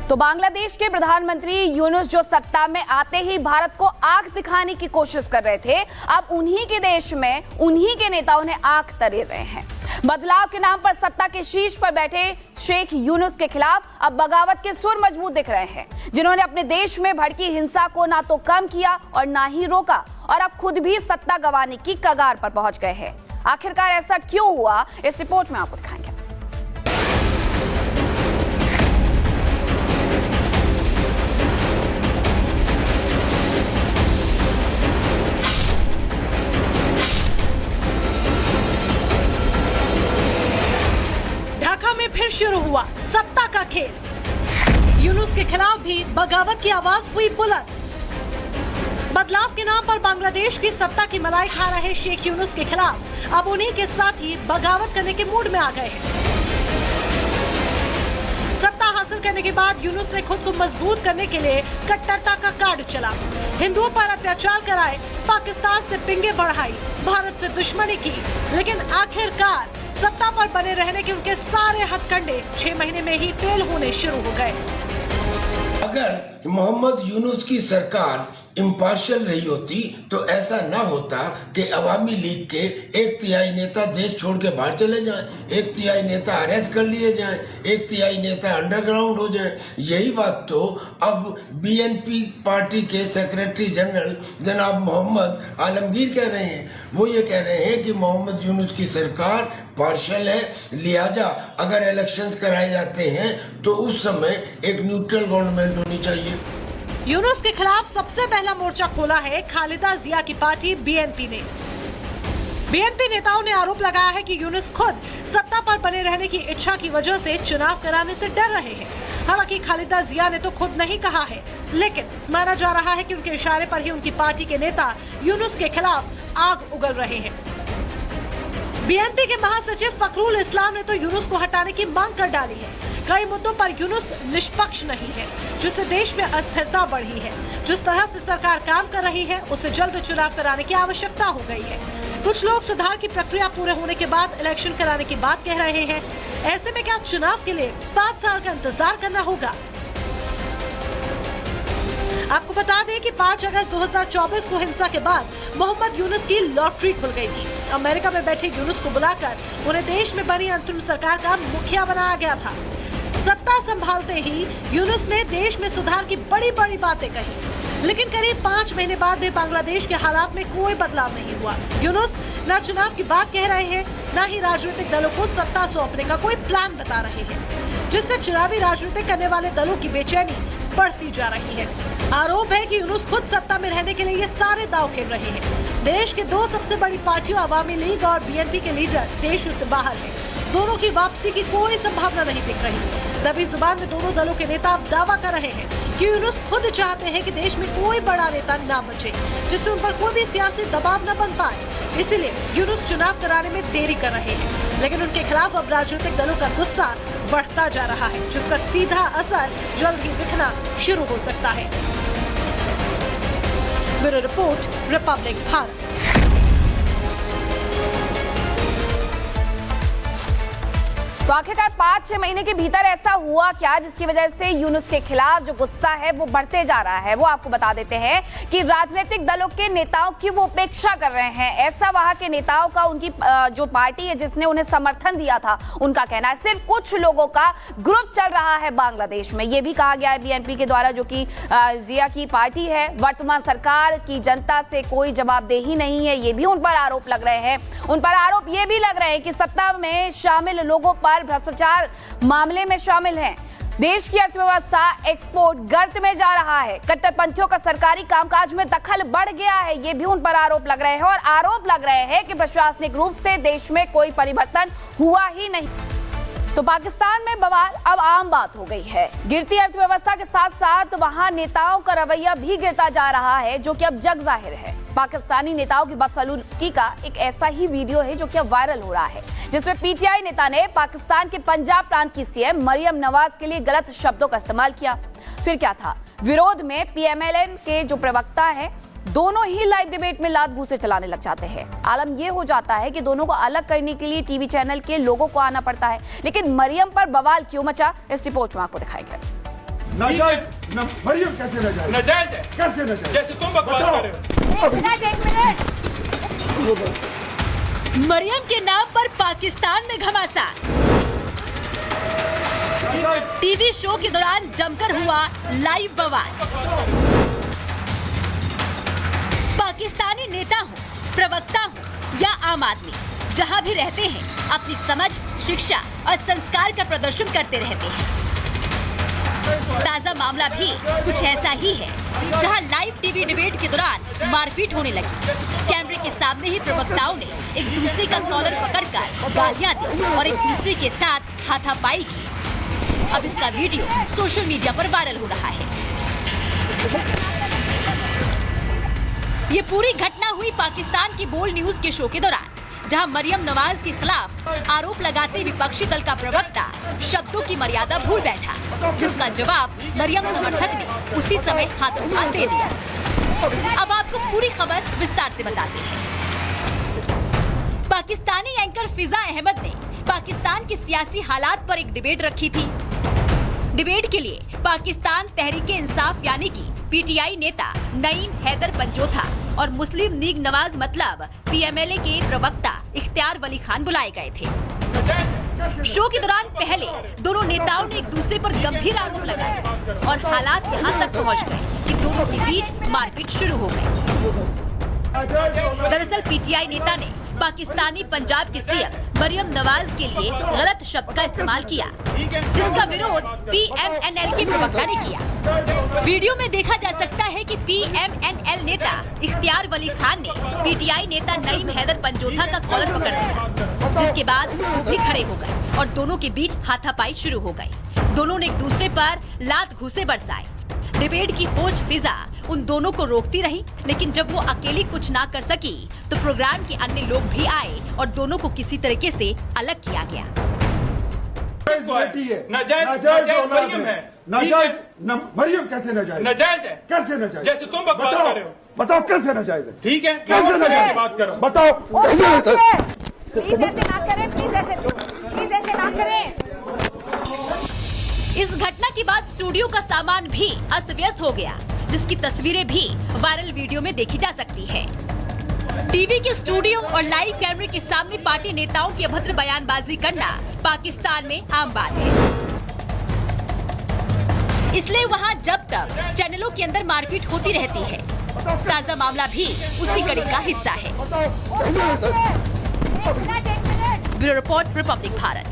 तो बांग्लादेश के प्रधानमंत्री यूनुस जो सत्ता में आते ही भारत को आंख दिखाने की कोशिश कर रहे थे, अब उन्हीं के देश में उन्हीं के नेता उन्हें आंख तरे रहे हैं। बदलाव के नाम पर सत्ता के शीर्ष पर बैठे शेख यूनुस के खिलाफ अब बगावत के सुर मजबूत दिख रहे हैं, जिन्होंने अपने देश में भड़की हिंसा को ना तो कम किया और ना ही रोका, और अब खुद भी सत्ता गंवाने की कगार पर पहुंच गए हैं। आखिरकार ऐसा क्यों हुआ, इस रिपोर्ट में आपको दिखाएंगे। में फिर शुरू हुआ सत्ता का खेल। यूनुस के खिलाफ भी बगावत की आवाज हुई बुलंद। बदलाव के नाम पर बांग्लादेश की सत्ता की मलाई खा रहे शेख यूनुस के खिलाफ अब उन्हीं के साथ ही बगावत करने के मूड में आ गए हैं। सत्ता हासिल करने के बाद यूनुस ने खुद को मजबूत करने के लिए कट्टरता का कार्ड चला, हिंदुओं पर अत्याचार कराए, पाकिस्तान से पिंगे बढ़ाई, भारत से दुश्मनी की, लेकिन आखिरकार सत्ता पर बने रहने के उनके सारे हथकंडे 6 महीने में ही फेल होने शुरू हो गए। अगर मोहम्मद यूनुस की सरकार इम्पार्शियल रही होती तो ऐसा ना होता कि अवामी लीग के 1/3 नेता देश छोड़ के बाहर चले जाएं, 1/3 नेता अरेस्ट कर लिए जाएं, 1/3 नेता अंडरग्राउंड हो जाएं। यही बात तो अब बीएनपी पार्टी के सेक्रेटरी जनरल जनाब मोहम्मद आलमगीर कह रहे हैं। वो ये कह रहे हैं कि मोहम्मद यूनुस की सरकार पार्शियल है, लिहाजा अगर इलेक्शंस कराए जाते हैं तो उस समय एक न्यूट्रल गवर्नमेंट होनी चाहिए। यूनुस के खिलाफ सबसे पहला मोर्चा खोला है खालिदा जिया की पार्टी बीएनपी ने। बीएनपी नेताओं ने आरोप लगाया है कि यूनुस खुद सत्ता पर बने रहने की इच्छा की वजह से चुनाव कराने से डर रहे हैं। हालांकि खालिदा जिया ने तो खुद नहीं कहा है, लेकिन माना जा रहा है कि उनके इशारे पर ही उनकी पार्टी के नेता यूनुस के खिलाफ आग उगल रहे हैं। बीएनपी के महासचिव फखरुल इस्लाम ने तो यूनुस को हटाने की मांग कर डाली है। कई मुद्दों पर यूनुस निष्पक्ष नहीं है, जिससे देश में अस्थिरता बढ़ी है। जिस तरह से सरकार काम कर रही है, उससे जल्द चुनाव कराने की आवश्यकता हो गई है। कुछ लोग सुधार की प्रक्रिया पूरे होने के बाद इलेक्शन कराने की बात कह रहे हैं। ऐसे में क्या चुनाव के लिए 5 साल का इंतजार करना होगा? आपको बता दें कि 5 अगस्त 2024 को हिंसा के बाद मोहम्मद यूनुस की लॉटरी खुल गई थी। अमेरिका में बैठे यूनुस को बुलाकर उन्हें देश में बनी अंतरिम सरकार का मुखिया बनाया गया था। सत्ता संभालते ही यूनुस ने देश में सुधार की बड़ी बड़ी बातें कही, लेकिन करीब 5 महीने बाद भी बांग्लादेश के हालात में कोई बदलाव नहीं हुआ। यूनुस न चुनाव की बात कह रहे हैं, न ही राजनीतिक दलों को सत्ता सौंपने का कोई प्लान बता रहे हैं, जिससे चुनावी राजनीति करने वाले दलों की बेचैनी बढ़ती जा रही है। आरोप है कि यूनुस खुद सत्ता में रहने के लिए ये सारे दांव खेल रहे हैं। देश के 2 सबसे बड़ी पार्टियों अवामी लीग और बीएनपी के लीडर देश से बाहर हैं। दोनों की वापसी की कोई संभावना नहीं दिख रही। दबी जुबान में दोनों दलों के नेता अब दावा कर रहे हैं कि यूनुस खुद चाहते हैं कि देश में कोई बड़ा नेता ना बचे, जिससे उन पर कोई भी सियासी दबाव न बन पाए। इसीलिए यूनुस चुनाव कराने में देरी कर रहे हैं, लेकिन उनके खिलाफ अब राजनीतिक दलों का गुस्सा बढ़ता जा रहा है, जिसका सीधा असर जल्द ही दिखना शुरू हो सकता है। Bureau report, Republic Bharat. तो आखिरकार 5-6 महीने के भीतर ऐसा हुआ क्या जिसकी वजह से यूनुस के खिलाफ जो गुस्सा है वो बढ़ते जा रहा है? वो आपको बता देते हैं कि राजनीतिक दलों के नेताओं की वो उपेक्षा कर रहे हैं। ऐसा वहां के नेताओं का, उनकी जो पार्टी है जिसने उन्हें समर्थन दिया था, उनका कहना है। सिर्फ कुछ लोगों का ग्रुप चल रहा है बांग्लादेश में। ये भी कहा गया है बीएनपी के द्वारा, जो कि जिया की पार्टी है। वर्तमान सरकार की जनता से कोई जवाबदेही नहीं है, ये भी उन पर आरोप लग रहे हैं। उन पर आरोप ये भी लग रहे हैं कि सत्ता में शामिल लोगों पर भ्रष्टाचार मामले में शामिल हैं। देश की अर्थव्यवस्था एक्सपोर्ट गर्त में जा रहा है। कट्टरपंथियों का सरकारी कामकाज में दखल बढ़ गया है, ये भी उन पर आरोप लग रहे हैं। और आरोप लग रहे हैं कि प्रशासनिक रूप से देश में कोई परिवर्तन हुआ ही नहीं। तो पाकिस्तान में बवाल अब आम बात हो गई है। गिरती अर्थव्यवस्था के साथ साथ वहां नेताओं का रवैया भी गिरता जा रहा है, जो कि अब जग जाहिर है। पाकिस्तानी नेताओं की बदसलूकी का एक ऐसा ही वीडियो है जो कि अब वायरल हो रहा है, जिसमें पीटीआई नेता ने पाकिस्तान के पंजाब प्रांत की सीएम मरियम नवाज के लिए गलत शब्दों का इस्तेमाल किया। फिर क्या था, विरोध में पीएमएलएन के जो प्रवक्ता है, दोनों ही लाइव डिबेट में लात घूंसे चलाने लग जाते हैं। आलम यह हो जाता है कि दोनों को अलग करने के लिए टीवी चैनल के लोगों को आना पड़ता है। लेकिन मरियम पर बवाल क्यों मचा, इस रिपोर्ट में आपको दिखाएंगे। नाजायज मरियम कैसे नाजायज? नाजायज है कैसे नाजायज? जैसे तुम बकवास कर रहे हो। मरियम के नाम पर पाकिस्तान में घमासान। टीवी शो के दौरान जमकर हुआ लाइव बवाल। पाकिस्तानी नेता हो, प्रवक्ता हो या आम आदमी, जहां भी रहते हैं अपनी समझ, शिक्षा और संस्कार का प्रदर्शन करते रहते हैं। ताजा मामला भी कुछ ऐसा ही है, जहां लाइव टीवी डिबेट के दौरान मारपीट होने लगी। कैमरे के सामने ही प्रवक्ताओं ने एक दूसरे का कॉलर पकड़कर गालियां दी और एक दूसरे के साथ हाथापाई की। अब इसका वीडियो सोशल मीडिया पर वायरल हो रहा है। ये पूरी घटना हुई पाकिस्तान की बोल्ड न्यूज के शो के दौरान, जहां मरियम नवाज के खिलाफ आरोप लगाते विपक्षी दल का प्रवक्ता शब्दों की मर्यादा भूल बैठा, जिसका जवाब मरियम समर्थक ने उसी समय हाथों हाथ दे दिया। अब आपको पूरी खबर विस्तार से बताते हैं। पाकिस्तानी एंकर फिजा अहमद ने पाकिस्तान के सियासी हालात पर एक डिबेट रखी थी। डिबेट के लिए पाकिस्तान तहरीके इंसाफ यानी कि पीटीआई नेता नईम हैदर पंजोथा और मुस्लिम लीग नवाज मतलब पीएमएलए के प्रवक्ता इख्तियार वली खान बुलाए गए थे। शो के दौरान पहले दोनों नेताओं ने एक दूसरे पर गंभीर आरोप लगाए और हालात यहाँ तक पहुँच गए कि दोनों के बीच मारपीट शुरू हो गई। दरअसल पीटीआई नेता ने पाकिस्तानी पंजाब के सीएम मरियम नवाज के लिए गलत शब्द का इस्तेमाल किया, जिसका विरोध पीएमएनएल के प्रवक्ता ने किया। वीडियो में देखा जा सकता है कि पीएमएनएल नेता इख्तियार वली खान ने पीटीआई नेता नईम हैदर पंजोथा का कॉलर पकड़ लिया, जिसके बाद वो भी खड़े हो गए और दोनों के बीच हाथापाई शुरू हो गई। दोनों ने एक दूसरे पर लात घूंसे बरसाए। डिबेट की होस्ट फिजा उन दोनों को रोकती रही, लेकिन जब वो अकेली कुछ ना कर सकी तो प्रोग्राम के अन्य लोग भी आए और दोनों को किसी तरीके से अलग किया गया। नाजायज मरियम है। नाजायज मरियम कैसे नाजायज? नाजायज है कैसे नाजायज? जैसे तुम बकवास कर रहे हो। बताओ कैसे नाजायज है? ठीक है, कैसे नाजायज? बात करो। बताओ कैसे नाजायज? प्लीज ऐसे ना करें, प्लीज ऐसे ना करें। इस घटना के बाद स्टूडियो का सामान भी अस्त व्यस्त हो गया, जिसकी तस्वीरें भी वायरल वीडियो में देखी जा सकती है। टीवी के स्टूडियो और लाइव कैमरे के सामने पार्टी नेताओं की अभद्र बयानबाजी करना पाकिस्तान में आम बात है। इसलिए वहां जब तक चैनलों के अंदर मारपीट होती रहती है। ताजा मामला भी उसी कड़ी का हिस्सा है। Bureau report, Republic Bharat.